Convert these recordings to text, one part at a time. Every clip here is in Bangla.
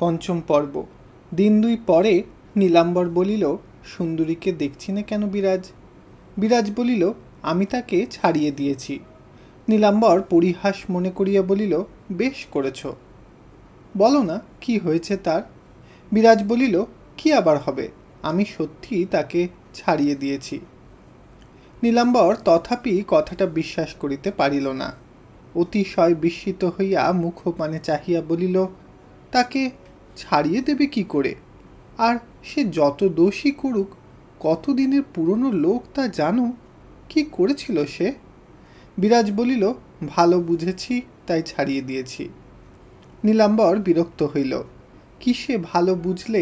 পঞ্চম পর্ব। দিন দুই পরে নীলাম্বর বলিল, সুন্দরীকে দেখছি না কেন বিরাজ? বিরাজ বলিল, আমি তাকে ছাড়িয়ে দিয়েছি। নীলাম্বর পরিহাস মনে করিয়া বলিল, বেশ করেছ, বলো না কি হয়েছে তার? বিরাজ বলিল, কি আবার হবে, আমি সত্যি তাকে ছাড়িয়ে দিয়েছি। নীলাম্বর তথাপি কথাটা বিশ্বাস করিতে পারিল না। অতিশয় বিস্মিত হইয়া মুখপানে চাহিয়া বলিল, তাকে ছাড়িয়ে দেবে কি করে? আর সে যত দোষই করুক, কতদিনের পুরনো লোক তা জানো, কি করেছিল সে? বিরাজ বলিল, ভালো বুঝেছি তাই ছাড়িয়ে দিয়েছি। নীলাম্বর বিরক্ত হইল, কিসে ভালো বুঝলে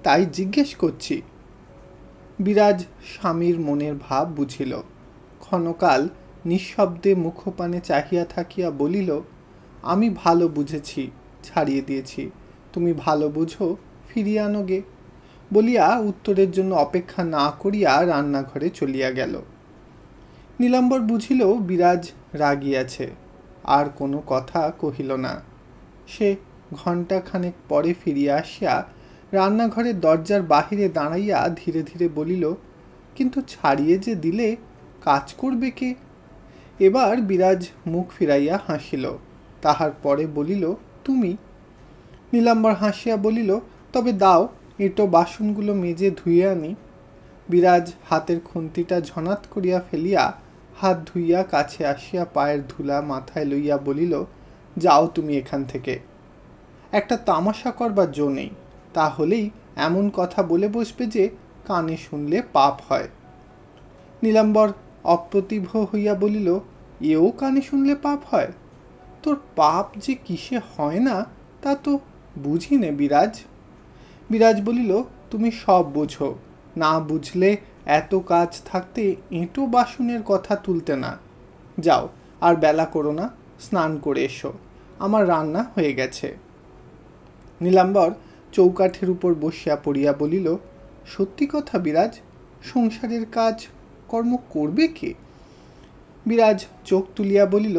তাই জিজ্ঞেস করছি। বিরাজ স্বামীর মনের ভাব বুঝিল। ক্ষণকাল নিঃশব্দে মুখপানে চাহিয়া থাকিয়া বলিল, আমি ভালো বুঝেছি, ছাড়িয়ে দিয়েছি, তুমি ভালো বুঝো, ফিরিয়ে আনোগে। বলিয়া উত্তরের জন্য অপেক্ষা না করিয়া রান্নাঘরে চলিয়া গেল। নীলাম্বর বুঝিল বিরাজ রাগিয়াছে, আর কোনো কথা কহিল না। সে ঘণ্টাখানেক পরে ফিরিয়া আসিয়া রান্নাঘরের দরজার বাহিরে দাঁড়াইয়া ধীরে ধীরে বলিল, কিন্তু ছাড়িয়ে যে দিলে, কাজ করবে কে? এবার বিরাজ মুখ ফিরাইয়া হাসিল। তাহার পরে বলিল, তুমি? নীলাম্বর হাসিয়া বলিল, তবে দাও, এঁটো বাসনগুলো মেজে ধুয়ে আনি। বিরাজ হাতের খুন্তিটা ঝনাত করিয়া ফেলিয়া হাত ধুইয়া কাছে আসিয়া পায়ের ধুলা মাথায় লইয়া বলিল, যাও তুমি এখান থেকে। একটা তামাশা করবার জো নেই, তাহলেই এমন কথা বলে বসবে যে কানে শুনলে পাপ হয়। নীলাম্বর অপ্রতিভ হইয়া বলিল, এও কানে শুনলে পাপ হয়? তোর পাপ যে কিসে হয় না তা তো বুঝি নে বিরাজ। বিরাজ বলিল, তুমি সব বোঝো, না বুঝলে এত কাজ থাকতে এঁটো বাসনের কথা তুলতে না। যাও, আর বেলা করো না, স্নান করে এসো, আমার রান্না হয়ে গেছে। নীলাম্বর চৌকাঠের উপর বসিয়া পড়িয়া বলিল, সত্যি কথা বিরাজ, সংসারের কাজ কর্ম করবে কে? বিরাজ চোখ তুলিয়া বলিল,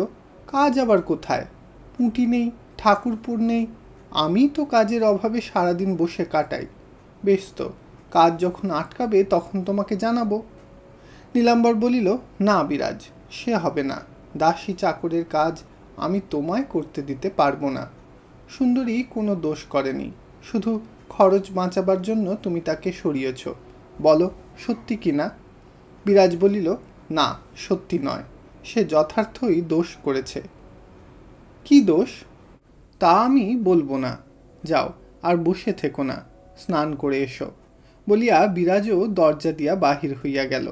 কাজ আবার কোথায়? পুঁটি নেই, ঠাকুরপুর নেই, আমি তো কাজের অভাবে সারাদিন বসে কাটাই। বেশ তো, কাজ যখন আটকাবে তখন তোমাকে জানাবো। নীলাম্বর বলিল, না বিরাজ, সে হবে না, দাসী চাকরের কাজ আমি তোমায় করতে দিতে পারবো না। সুন্দরী কোনো দোষ করেনি, শুধু খরচ বাঁচাবার জন্য তুমি তাকে সরিয়েছ, বলো সত্যি কি না? বিরাজ বলিল, না সত্যি নয়, সে যথার্থই দোষ করেছে। কি দোষ? তা আমি বলবো না, যাও আর বসে থেকো না, স্নান করে এসো। বলিয়া বিরাজও দরজা দিয়া বাহির হইয়া গেল।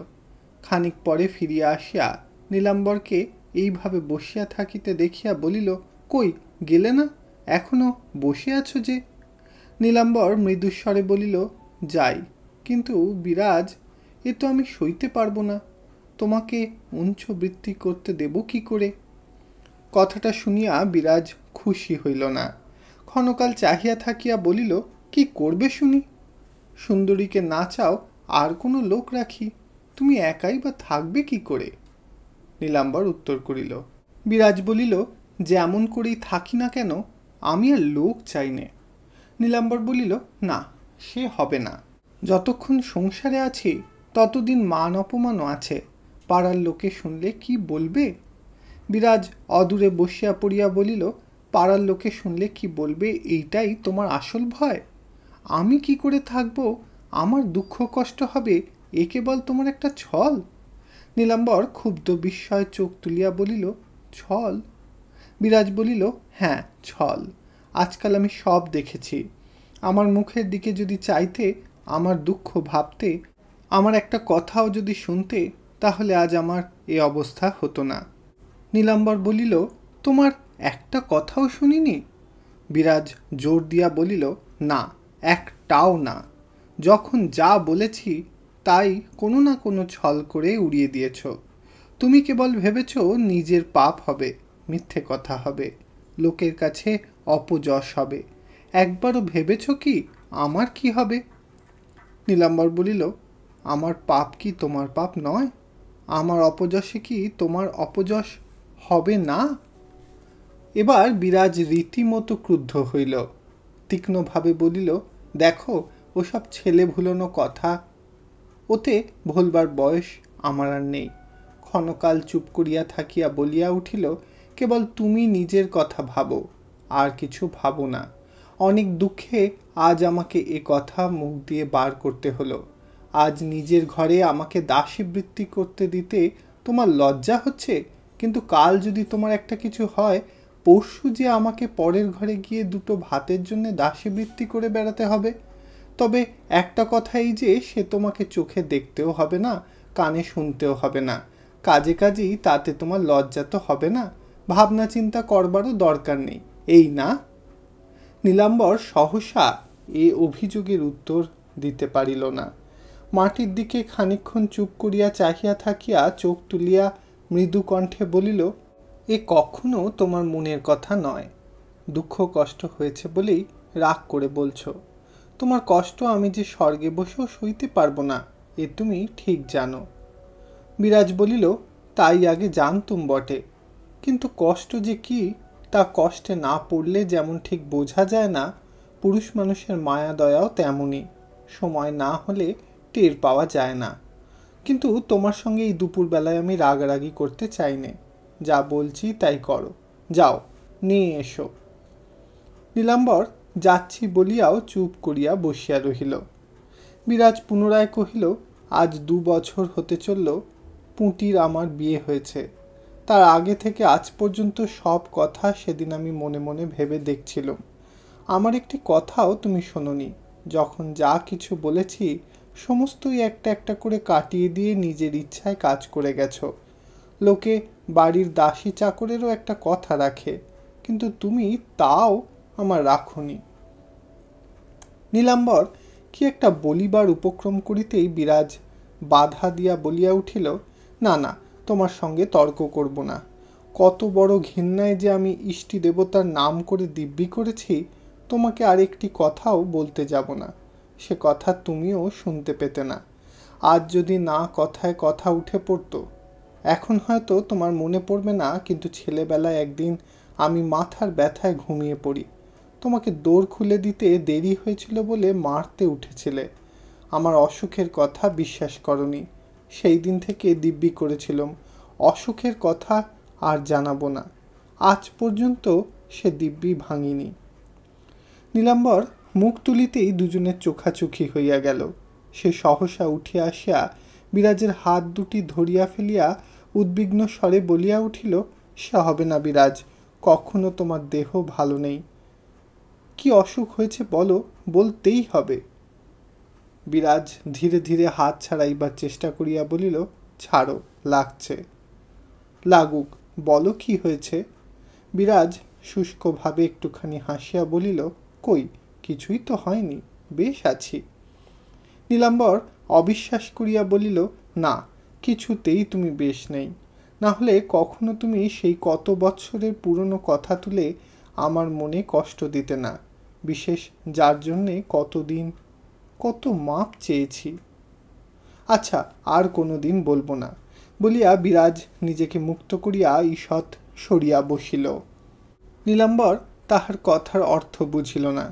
খানিক পরে ফিরিয়া আসিয়া নীলাম্বরকে এইভাবে বসিয়া থাকিতে দেখিয়া বলিল, কই গেলে না, এখনো বসে আছো যে? নীলাম্বর মৃদুস্বরে বলিল, যাই, কিন্তু বিরাজ, এ তো আমি সইতে পারবো না, তোমাকে উঞ্চবৃত্তি করতে দেব কি করে? কথাটা শুনিয়া বিরাজ খুশি হইল না। ক্ষণকাল চাহিয়া থাকিয়া বলিল, কি করবে শুনি? সুন্দরীকে না চাও আর কোনো লোক রাখি, তুমি একাই বা থাকবে কি করে? নীলাম্বর উত্তর করিল। বিরাজ বলিল, যেমন করেই থাকি না কেন, আমি আর লোক চাই নে। নীলাম্বর বলিল, না, সে হবে না, যতক্ষণ সংসারে আছি ততদিন মান অপমানও আছে, পাড়ার লোকে শুনলে কি বলবে? বিরাজ অদূরে বসিয়া পড়িয়া বলিল, পাড়ার লোকে শুনলে কি বলবে এইটাই তোমার আসল ভয়? আমি কি করে থাকবো, আমার দুঃখ কষ্ট হবে, এ কেবল তোমার একটা ছল? নীলাম্বর ক্ষুব্ধ বিস্ময়ে চোখ তুলিয়া বলিল, ছল? বিরাজ বলিল, হ্যাঁ ছল, আজকাল আমি সব দেখেছি। আমার মুখের দিকে যদি চাইতে, আমার দুঃখ ভাবতে, আমার একটা কথাও যদি শুনতে, তাহলে আজ আমার এ অবস্থা হতো না। নীলাম্বর বলিল, তোমার একটা কথাও শুনিনি? বিরাজ জোর দিয়া বলিল, না, একটাও না, যখন যা বলেছি তাই কোনো না কোনো ছল করে উড়িয়ে দিয়েছ। তুমি কেবল ভেবেছ নিজের পাপ হবে, মিথ্যে কথা হবে, লোকের কাছে অপযশ হবে, একবারও ভেবেছ কি আমার কি হবে? নীলাম্বর বলিল, আমার পাপ কি তোমার পাপ নয়? আমার অপযশে কি তোমার অপযশ হবে না? এবার বিরাজ রীতিমতো ক্রুদ্ধ হইল। তীক্ষ্ণভাবে বলিল, দেখো ওসব ছেলে ভুলোনো কথা, ওতে ভোলবার বয়স আমার আর নেই। ক্ষণকাল চুপ করিয়া থাকিয়া বলিয়া উঠিল, কেবল তুমি নিজের কথা ভাবো, আর কিছু ভাবো না। অনেক দুঃখে আজ আমাকে এ কথা মুখ দিয়ে বার করতে হলো। আজ নিজের ঘরে আমাকে দাসীবৃত্তি করতে দিতে তোমার লজ্জা হচ্ছে, কিন্তু কাল যদি তোমার একটা কিছু হয়, পরশু যে আমাকে পরের ঘরে গিয়ে দুটো ভাতের জন্য দাসীবৃত্তি করে বেড়াতে হবে। তবে একটা কথা এই যে, সে তোমাকে চোখে দেখতেও হবে না, কানে শুনতেও হবে না, কাজে কাজেই তাতে তোমার লজ্জা তো হবে না, ভাবনা চিন্তা করবারও দরকার নেই, এই না? নীলাম্বর সহসা এ অভিযোগের উত্তর দিতে পারিল না। মাটির দিকে খানিকক্ষণ চুপ করিয়া চাহিয়া থাকিয়া চোখ তুলিয়া মৃদু কণ্ঠে বলিল, এ কখনো তোমার মনের কথা নয়। দুঃখ কষ্ট হয়েছে বলেই রাগ করে বলছো। তোমার কষ্ট আমি যে স্বর্গে বসেও সইতে পারবো না, এ তুমি ঠিক জানো। বিরাজ বলিল, তাই আগে জানতুম বটে, কিন্তু কষ্ট যে কি তা কষ্টে না পড়লে যেমন ঠিক বোঝা যায় না, পুরুষ মানুষের মায়া দয়াও তেমনই, সময় না হলে টের পাওয়া যায় না। কিন্তু তোমার সঙ্গে এই দুপুরবেলায় আমি রাগারাগি করতে চাই নে, যা বলছি তাই করো, যাও নিয়ে এসো। নীলাম্বর যাচ্ছি বলিয়াও চুপ করিয়া বসিয়া রহিল। বিরাজ পুনরায় কহিল, আজ 2 বছর হতে চলল পুঁটির আমার বিয়ে হয়েছে। তার আগে থেকে আজ পর্যন্ত সব কথা সেদিন আমি মনে মনে ভেবে দেখছিলাম। আমার একটি কথাও তুমি শোনোনি। যখন যা কিছু বলেছি সমস্তই একটা একটা করে কাটিয়ে দিয়ে নিজের ইচ্ছায় কাজ করে গেছো। লোকে বাড়ির দাসী চাকরেরও একটা কথা রাখে, কিন্তু তুমি তাও আমার রাখনি। নীলাম্বর কি একটা বলিবার উপক্রম করিতেই বিরাজ বাধা দিয়া বলিয়া উঠিল, না না, তোমার সঙ্গে তর্ক করব না। কত বড় ঘৃণায় যে আমি ইষ্টি দেবতার নাম করে দিব্যি করেছি, তোমাকে আরেকটি কথাও বলতে যাব না, সে কথা তুমিও শুনতে পেতে না। আজ যদি না কথায় কথা উঠে পড়তো, এখন হয়তো তোমার মনে পড়বে না, কিন্তু ছেলেবেলায় একদিন আমি মাথার ব্যথায় ঘুমিয়ে পড়ি। তোমাকে দৌড় খুলে দিতে দেরি হয়েছিল বলে মারতে উঠেছিলে। আমার অসুখের কথা বিশ্বাস করনি। সেই দিন থেকে দিব্যি করেছিলাম অসুখের কথা আর জানাবো না। আজ পর্যন্ত সে দিব্যি ভাঙিনি। নীলাম্বর মুখ তুলিতেই দুজনের চোখাচোখি হইয়া গেল। সে সহসা উঠিয়া আসিয়া বিরাজের হাত দুটি ধরিয়া ফেলিয়া উদ্বিগ্ন স্বরে বলিয়া উঠিল, সে হবে না বিরাজ, কখনো তোমার দেহ ভালো নেই। কি অসুখ হয়েছে বলো, বলতেই হবে। বিরাজ ধীরে ধীরে হাত ছাড়াইবার চেষ্টা করিয়া বলিল, ছাড়ো, লাগছে। লাগুক, বলো কি হয়েছে। বিরাজ শুষ্কভাবে একটুখানি হাসিয়া বলিল, কই, কিছুই তো হয়নি, বেশ আছি। নীলাম্বর অবিশ্বাস করিয়া বলিল, না, কিছুতেই তুমি বেশ নেই, না হলে কখনো তুমি সেই কত বৎসরের পুরনো কথা তুলে আমার মনে কষ্ট দিতে না, বিশেষ যার জন্যে কতদিন কত মাপ চেয়েছি। আচ্ছা, আর কোনো দিন বলবো না, বলিয়া বিরাজ নিজেকে মুক্ত করিয়া ঈষৎ সরিয়া বসিল। নীলাম্বর তাহার কথার অর্থ বুঝিল না,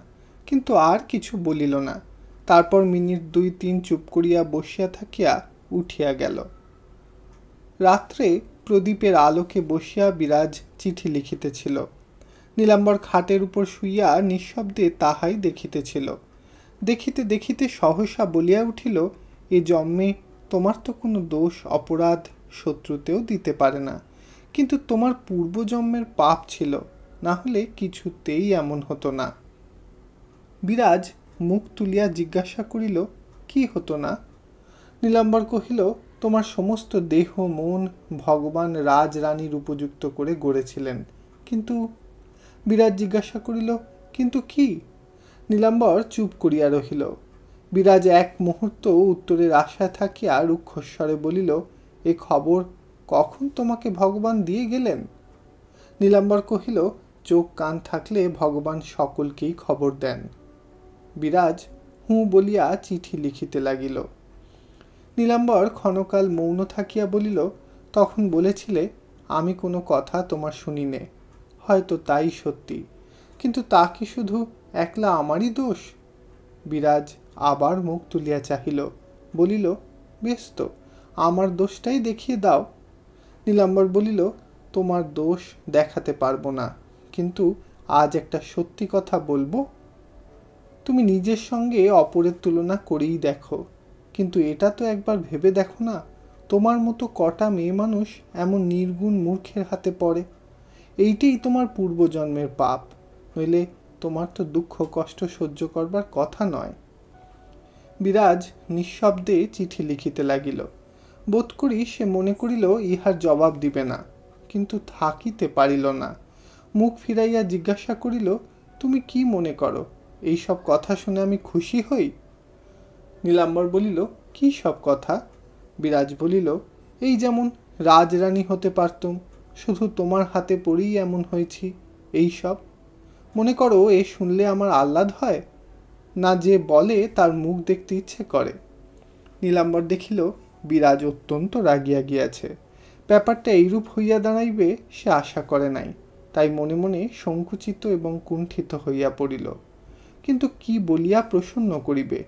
কিন্তু আর কিছু বলিল না। তারপর মিনিট 2-3 চুপ করিয়া বসিয়া থাকিয়া উঠিয়া গেল। রাত্রে প্রদীপের আলোকে বসিয়া বিরাজ চিঠি লিখিতেছিল। নীলাম্বর খাটের উপর শুইয়া নিঃশব্দে তাহাই দেখিতেছিল। দেখিতে দেখিতে সহসা বলিয়া উঠিল, এ জন্মে তোমার তো কোনো দোষ অপরাধ শত্রুতেও দিতে পারে না, কিন্তু তোমার পূর্বজন্মের পাপ ছিল, না হলে কিছুতেই এমন হতো না। বিরাজ মুখ তুলিয়া জিজ্ঞাসা করিল, কি হতো না? নীলাম্বর কহিল, তোমার সমস্ত দেহ মন ভগবান রাজ রানীর উপযুক্ত করে গড়েছিলেন, কিন্তু। বিরাজ জিজ্ঞাসা করিল, কিন্তু কি? নীলাম্বর চুপ করিয়া রহিল। বিরাজ এক মুহূর্ত উত্তরের আশায় থাকিয়া রুক্ষস্বরে বলিল, এ খবর কখন তোমাকে ভগবান দিয়ে গেলেন? নীলাম্বর কহিল, চোখ কান থাকলে ভগবান সকলকেই খবর দেন। বিরাজ হুঁ বলিয়া চিঠি লিখিতে লাগিল। নীলাম্বর ক্ষণকাল মৌন থাকিয়া বলিল, তখন বলেছিলে আমি কোনো কথা তোমার শুনি নে, হয়তো তাই সত্যি, কিন্তু তা কি শুধু একলা আমারই দোষ? বিরাজ আবার মুখ তুলিয়া চাহিল, বলিল, বেশ তো, আমার দোষটাই দেখিয়ে দাও। নীলাম্বর বলিল, তোমার দোষ দেখাতে পারবো না, কিন্তু আজ একটা সত্যি কথা বলবো। তুমি নিজের সঙ্গে অপরের তুলনা করেই দেখো, কিন্তু এটা তো একবার ভেবে দেখো না, তোমার মতো কটা মেয়ে মানুষ এমন নির্গুণ মূর্খের হাতে পড়ে। এইটাই তোমার পূর্বজন্মের পাপ, নইলে তোমার তো দুঃখ কষ্ট সহ্য করবার কথা নয়। বিরাজ নিঃশব্দে চিঠি লিখিতে লাগিল। বোধ করি সে মনে করিল ইহার জবাব দিবে না, কিন্তু থাকিতে পারিল না। মুখ ফিরাইয়া জিজ্ঞাসা করিল, তুমি কি মনে করো, এই সব কথা শুনে আমি খুশি হই? নীলাম্বর বলিল, কি সব কথা? বিরাজ বলিল, এই যেমন রাজরানী হতে পারতুম, শুধু তোমার হাতে পড়েই এমন হয়েছি, এই সব। মনে করো এ শুনলে আমার আহ্লাদ হয় না, যে বলে তার মুখ দেখতে ইচ্ছে করে। নীলাম্বর দেখিল বিরাজ অত্যন্ত রাগিয়া গিয়াছে। ব্যাপারটা এইরূপ হইয়া দাঁড়াইবে সে আশা করে নাই, তাই মনে মনে সংকুচিত এবং কুণ্ঠিত হইয়া পড়িল। কিন্তু কি বলিয়া প্রসন্ন করিবে,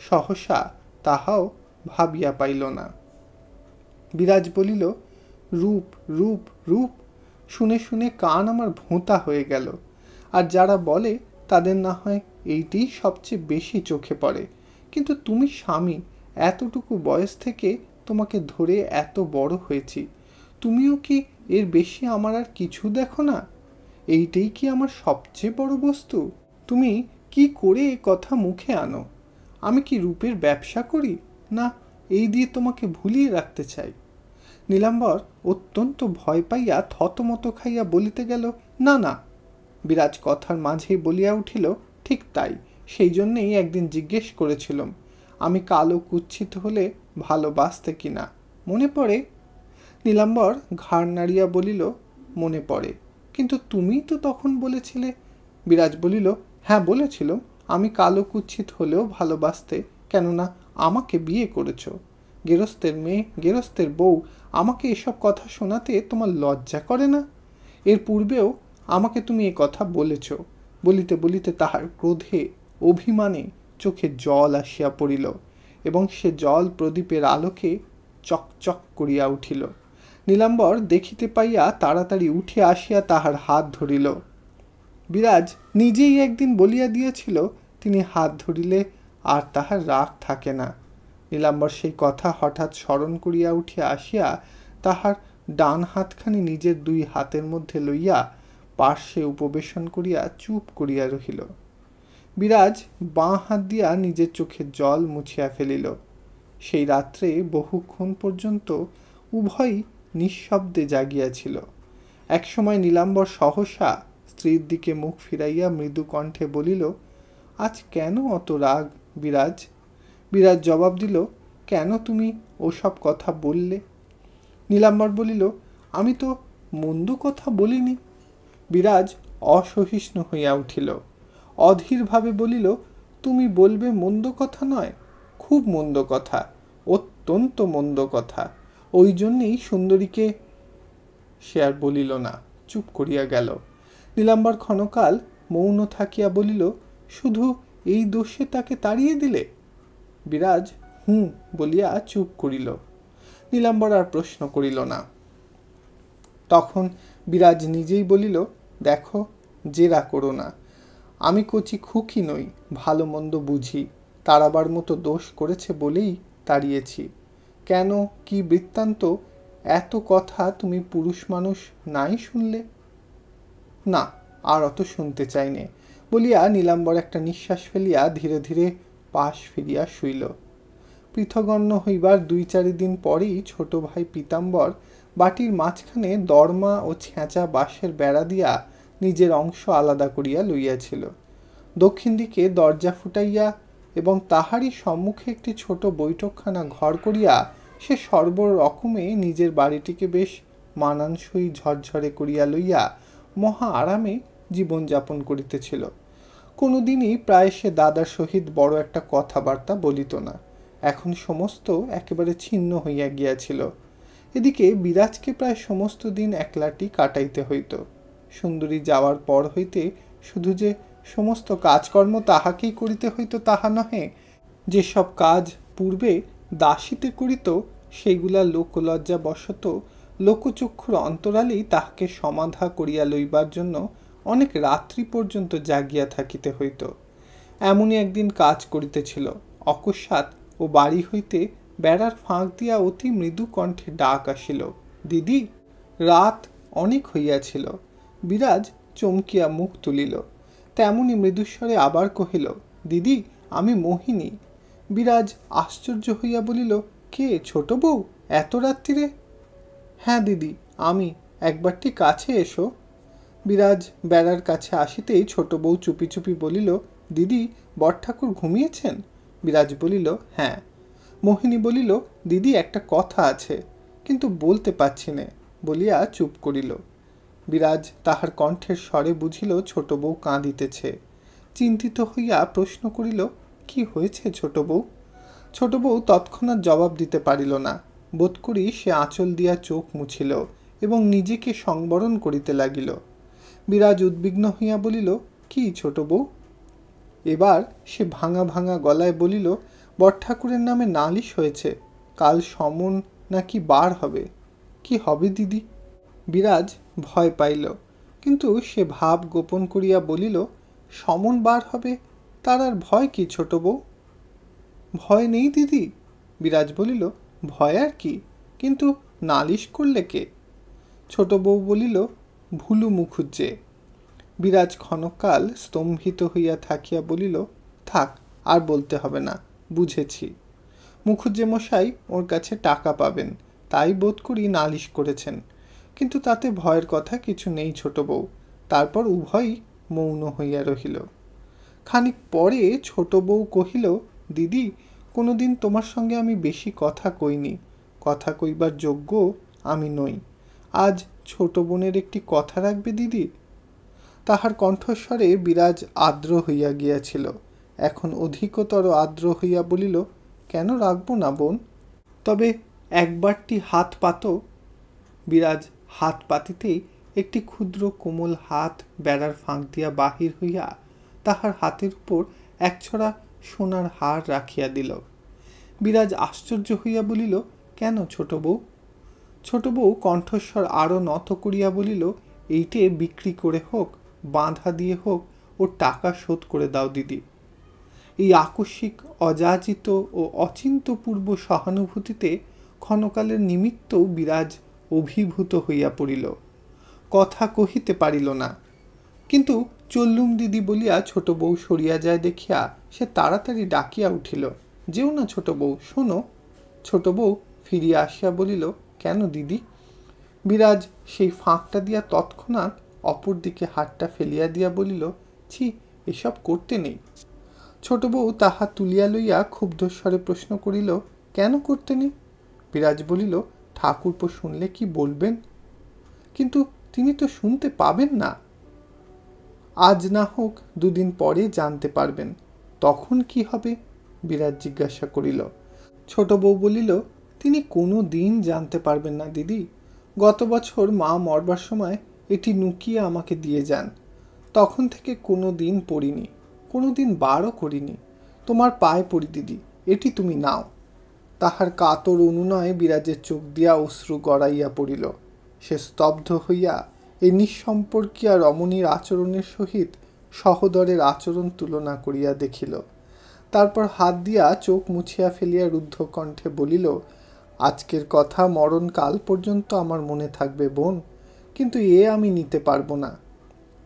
সহসা তাহাও ভাবিয়া পাইল না। বিরাজ বলিল, রূপ রূপ রূপ, শুনে শুনে কান আমার ভোঁতা হয়ে গেল। আর যারা বলে তাদের না হয় এইটিই সবচেয়ে বেশি চোখে পড়ে, কিন্তু তুমি স্বামী, এতটুকু বয়স থেকে তোমাকে ধরে এত বড় হয়েছি, তুমিও কি এর বেশি আমার আর কিছু দেখো না? এইটাই কি আমার সবচেয়ে বড় বস্তু? তুমি কি করে এ কথা মুখে আনো? আমি কি রূপের ব্যবসা করি, না এই দিয়ে তোমাকে ভুলিয়ে রাখতে চাই? নীলাম্বর অত্যন্ত ভয় পাইয়া থতমত খাইয়া বলিতে গেল, না না। বিরাজ কথার মাঝেই বলিয়া উঠিল, ঠিক তাই, সেই জন্যেই একদিন জিজ্ঞেস করেছিলাম, আমি কালো কুৎসিত হলে ভালোবাসতে কিনা, মনে পড়ে? নীলাম্বর ঘাড় নাড়িয়া বলিল, মনে পড়ে, কিন্তু তুমি তো তখন বলেছিলে। বিরাজ বলিল, হ্যাঁ বলেছিল, আমি কালো কুৎসিত হলেও ভালোবাসতে, কেননা আমাকে বিয়ে করেছ। গেরস্তের মেয়ে, গেরস্তের বউ, আমাকে এসব কথা শোনাতে তোমার লজ্জা করে না? এর পূর্বেও আমাকে তুমি এ কথা বলেছ। বলিতে বলিতে তাহার ক্রোধে অভিমানে চোখে জল আসিয়া পড়িল, এবং সে জল প্রদীপের আলোকে চকচক করিয়া উঠিল। নীলাম্বর দেখিতে পাইয়া তাড়াতাড়ি উঠে আসিয়া তাহার হাত ধরিল। বিরাজ নিজেই একদিন বলিয়া দিয়েছিল, তিনি হাত ধরিলে আর তাহার রাগ থাকে না। নীলাম্বর সেই কথা হঠাৎ স্মরণ করিয়া উঠিয়া আসিয়া তাহার ডান হাতখানি নিজের দুই হাতের মধ্যে লইয়া পার্শ্বে উপবেশন করিয়া চুপ করিয়া রহিল। বিরাজ বাঁ হাত দিয়া নিজের চোখের জল মুছিয়া ফেলিল। সেই রাত্রে বহুক্ষণ পর্যন্ত উভয়ই নিঃশব্দে জাগিয়াছিল। একসময় নীলাম্বর সহসা স্ত্রীর দিকে মুখ ফিরাইয়া মৃদু কণ্ঠে বলিল, আজ কেন অত রাগ বিরাজ? বিরাজ জবাব দিল, কেন তুমি ওসব কথা বললে? নীলাম্বর বলিল, আমি তো মন্দ কথা বলিনি। বিরাজ অসহিষ্ণু হইয়া উঠিল, অধীরভাবে বলিল, তুমি বলবে মন্দ কথা নয়, খুব মন্দ কথা, অত্যন্ত মন্দ কথা, ওই জন্যেই সুন্দরীকে। সে আর বলিল না, চুপ করিয়া গেল। নীলাম্বর ক্ষণকাল মৌন থাকিয়া বলিল, শুধু এই দোষে তাকে তাড়িয়ে দিলে? বিরাজ হুঁ বলিয়া চুপ করিল। নীলাম্বর আর প্রশ্ন করিল না। তখন বিরাজ নিজেই বলিল, দেখো, জেরা করো না, আমি কচি খুকি নই, ভালো মন্দ বুঝি, তাড়াবার মতো দোষ করেছে বলেই তাড়িয়েছি। কেন, কি বৃত্তান্ত, এত কথা তুমি পুরুষ মানুষ নাই শুনলে? না, আর অত শুনতে চাইনে, বলিয়া নীলাম্বর একটা নিঃশ্বাস ফেলিয়া ধীরে ধীরে পাশ ফিরিয়া শুইল। পৃথগণ্য হইবার ২-৪ দিন পরেই ছোট ভাই পীতাম্বর বাটির মাঝখানে দরমা ও ছেঁচা বাঁশের বেড়া দিয়া নিজের অংশ আলাদা করিয়া লইয়াছিল। দক্ষিণ দিকে দরজা ফুটাইয়া এবং তাহারই সম্মুখে একটি ছোট বৈঠকখানা ঘর করিয়া সে সর্বরকমে নিজের বাড়িটিকে বেশ মানানসই ঝরঝরে করিয়া লইয়া মহা আরামে জীবনযাপন করিতেছিল। কোনোদিনই প্রায় সে দাদার সহিত বড় একটা কথাবার্তা বলিত না, এখন সমস্ত একেবারে ছিন্ন হইয়া গিয়াছিল। এদিকে বিরাজকে প্রায় সমস্ত দিন একলাটি কাটাইতে হইত। সুন্দরী যাওয়ার পর হইতে শুধু যে সমস্ত কাজকর্ম তাহাকেই করিতে হইত তাহা নহে, যেসব কাজ পূর্বে দাসীতে করিত সেইগুলা লোকলজ্জা বশত লোকচক্ষুর অন্তরালেই তাহাকে সমাধা করিয়া লইবার জন্য অনেক রাত্রি পর্যন্ত জাগিয়া থাকিতে হইত। এমনই একদিন কাজ করিতেছিল, অকস্মাৎ ও বাড়ি হইতে বেড়ার ফাঁক দিয়া অতি মৃদু কণ্ঠে ডাক আসিল, দিদি। রাত অনেক হইয়াছিল। বিরাজ চমকিয়া মুখ তুলিল। তেমনি মৃদুস্বরে আবার কহিল, দিদি, আমি মোহিনী। বিরাজ আশ্চর্য হইয়া বলিল, কে, ছোট বউ, এত রাত্রিরে? হ্যাঁ দিদি, আমি, একবারটি কাছে এসো। বিরাজ বেড়ার কাছে আসিতেই ছোট বউ চুপি চুপি বলিল, দিদি, বড়ঠাকুর ঘুমিয়েছেন? বিরাজ বলিল, হ্যাঁ। মোহিনী বলিল, দিদি, একটা কথা আছে, কিন্তু বলতে পারছি নে, বলিয়া চুপ করিল। বিরাজ তাহার কণ্ঠের স্বরে বুঝিল ছোট বউ কাঁদিতেছে। চিন্তিত হইয়া প্রশ্ন করিল, কি হয়েছে ছোট বউ? ছোট বউ তৎক্ষণাৎ জবাব দিতে পারিল না। বোধ করি সে আঁচল দিয়া চোখ মুছিল এবং নিজেকে সংবরণ করিতে লাগিল। বিরাজ উদ্বিগ্ন হইয়া বলিল, কি ছোট বউ? এবার সে ভাঙা ভাঙা গলায় বলিল, বড়ঠাকুরের নামে নালিশ হয়েছে, কাল সমন নাকি বার হবে। কি হবে দিদি? বিরাজ ভয় পাইল, কিন্তু সে ভাব গোপন করিয়া বলিল, সমন বার হবে, তার আর ভয় কি ছোট বউ? ভয় নেই দিদি। বিরাজ বলিল, ভয় আর কি, কিন্তু নালিশ করলে কে? ছোট বউ বলিল, ভুলু মুখুজ্জে। বিরাজ ক্ষণকাল স্তম্ভিত হইয়া থাকিয়া বলিল, থাক, আর বলতে হবে না, বুঝেছি। মুখুজ্জে মশাই ওর কাছে টাকা পাবেন, তাই বোধ করি নালিশ করেছেন, কিন্তু তাতে ভয়ের কথা কিছু নেই ছোট বউ। তারপর উভয়ই মৌন হইয়া রহিল। খানিক পরে ছোট বউ কহিল, দিদি, কোনোদিন তোমার সঙ্গে আমি বেশি কথা কইনি, কথা কইবার যোগ্য আমি নই। আজ ছোট বোনের একটি কথা রাখবে দিদি? তাহার কণ্ঠস্বরে বিরাজ আর্দ্র হইয়া গিয়াছিল, এখন অধিকতর আর্দ্র হইয়া বলিল, কেন রাখবো না বোন, তবে একবারটি হাত পাত। বিরাজ হাত পাতিতেই একটি ক্ষুদ্র কোমল হাত বেড়ার ফাঁক দিয়া বাহির হইয়া তাহার হাতের উপর একছড়া সোনার হার রাখিয়া দিল। বিরাজ আশ্চর্য হইয়া বলিল, কেন ছোট বউ? ছোট বউ কণ্ঠস্বর আরও নত করিয়া বলিল, এইটে বিক্রি করে হোক, বাঁধা দিয়ে হোক, ওর টাকা শোধ করে দাও দিদি। এই আকস্মিক অযাচিত ও অচিন্তপূর্ব সহানুভূতিতে ক্ষণকালের নিমিত্তও বিরাজ অভিভূত হইয়া পড়িল। কথা কহিতে পারিল না, কিন্তু চললুম দিদি বলিয়া ছোট বউ সরিয়া যায় দেখিয়া সে তাড়াতাড়ি ডাকিয়া উঠিল, যেও না ছোট বউ, শোনো। ছোট বউ ফিরিয়া আসিয়া বলিল, কেন দিদি? বিরাজ সেই ফাঁকটা দিয়া তৎক্ষণাৎ অপর দিকে হাতটা ফেলিয়া দিয়া বলিল, ছি, এসব করতে নেই। ছোট বউ তাহা তুলিয়া লইয়া ক্ষুব্ধস্বরে প্রশ্ন করিল, কেন করতে নেই? বিরাজ বলিল, ঠাকুরপো শুনলে কি বলবেন? কিন্তু তিনি তো শুনতে পাবেন না। আজ না হোক দুদিন পরে জানতে পারবেন, তখন কি হবে? বিরাজ জিজ্ঞাসা করিল। ছোট বউ বলিল, তিনি কোনো দিন জানতে পারবেন না দিদি। গত বছর মা মরবার সময় এটি নুকিয়ে আমাকে দিয়ে যান, তখন থেকে কোনো দিন পড়িনি, কোনো দিন বারও করিনি। তোমার পায়ে পড়ি দিদি, এটি তুমি নাও। তাহার কাতর অনুনয়ে বিরাজের চোখ দিয়া অশ্রু গড়াইয়া পড়িল। সে স্তব্ধ হইয়া এই নিঃসম্পর্কীয়া রমণীর আচরণের সহিত সহোদরের আচরণ তুলনা করিয়া দেখিল। তারপর হাত দিয়া চোখ মুছিয়া ফেলিয়া রুদ্ধ কণ্ঠে বলিল, আজকের কথা মরণকাল পর্যন্ত আমার মনে থাকবে বোন, কিন্তু এ আমি নিতে পারবো না।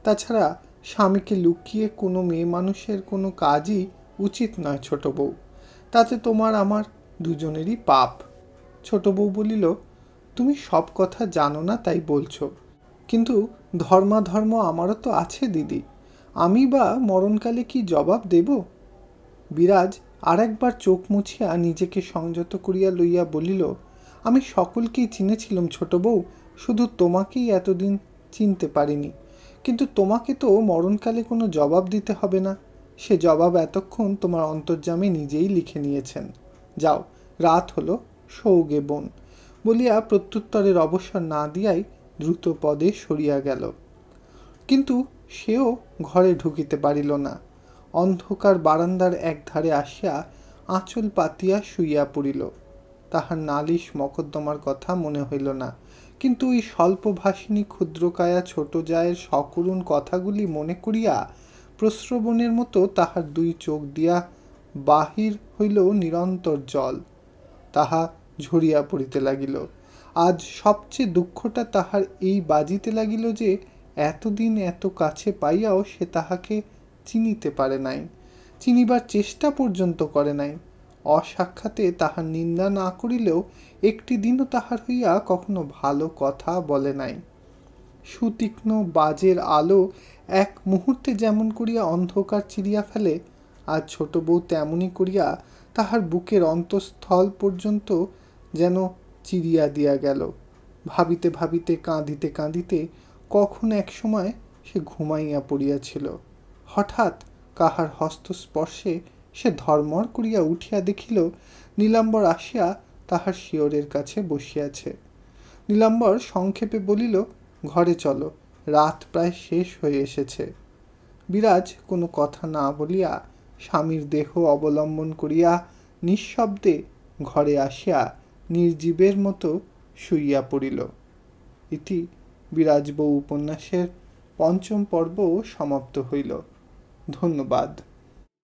তাছাড়া স্বামীকে লুকিয়ে কোনো মেয়ে মানুষের কোনো কাজই উচিত নয় ছোট বউ, তাতে তোমার আমার দুজনেরই পাপ। ছোট বউ বলিল, তুমি সব কথা জানো না তাই বলছো, কিন্তু ধর্মাধর্ম আমারও তো আছে দিদি, আমি বা মরণকালে কি জবাব দেব? বিরাজ আর একবার চোখ মুছিয়া নিজেকে সংযত করিয়া লইয়া বলিল, আমি সকলকেই চিনেছিলাম ছোট বউ, শুধু তোমাকেই এতদিন চিনতে পারিনি। কিন্তু তোমাকে তো মরণকালে কোনো জবাব দিতে হবে না, সে জবাব এতক্ষণ তোমার অন্তর্যামে নিজেই লিখে নিয়েছেন। যাও, রাত হলো, শোওগে বোন, বলিয়া প্রত্যুত্তরের অবসর না দিয়াই দ্রুত পদে সরিয়া গেল। কিন্তু সেও ঘরে ঢুকিতে পারিল না। অন্ধকার বারান্দার একধারে আসিয়া আঁচল পাতিয়া শুইয়া পড়িল। তাহার নালিশ মকদ্দমার কথা মনে হইল না, কিন্তু ওই স্বল্পভাষিনী ক্ষুদ্রকায়া ছোট জায়ের সকরুণ কথাগুলি মনে করিয়া প্রস্রবণের মতো তাহার দুই চোখ দিয়া বাহির হইল নিরন্তর জল। তাহা ঝরিয়া পড়িতে লাগিল। আজ সবচেয়ে দুঃখটা তাহার এই বাজিতে লাগিল যে এতদিন এত কাছে পাইয়াও সে তাহাকে চিনিতে পারে নাই, চিনিবার চেষ্টা পর্যন্ত করে নাই। অসাক্ষাতে তাহার নিন্দা না করিলেও একটি দিনও তাহার হইয়া কখনো ভালো কথা বলে নাই। সুতীক্ষ্ণ বাজের আলো এক মুহূর্তে যেমন করিয়া অন্ধকার চিরিয়া ফেলে, আজ ছোট বউ তেমনি করিয়া তাহার বুকের অন্তঃস্থল পর্যন্ত যেন চিরিয়া দিয়া গেল। ভাবিতে ভাবিতে কাঁদিতে কাঁদিতে কখন এক সময় সে ঘুমাইয়া পড়িয়াছিল। হঠাৎ কাহার হস্তস্পর্শে সে ধর্মর করিয়া উঠিয়া দেখিল নীলাম্বর আসিয়া তাহার শিয়রের কাছে বসিয়াছে। নীলাম্বর সংক্ষেপে বলিল, ঘরে চলো, রাত প্রায় শেষ হয়ে এসেছে। বিরাজ কোনো কথা না বলিয়া স্বামীর দেহ অবলম্বন করিয়া নিঃশব্দে ঘরে আসিয়া নির্জীবের মতো শুইয়া পড়িল। ইতি বিরাজ বউ উপন্যাসের ৫ম পর্ব সমাপ্ত হইল। ধন্যবাদ।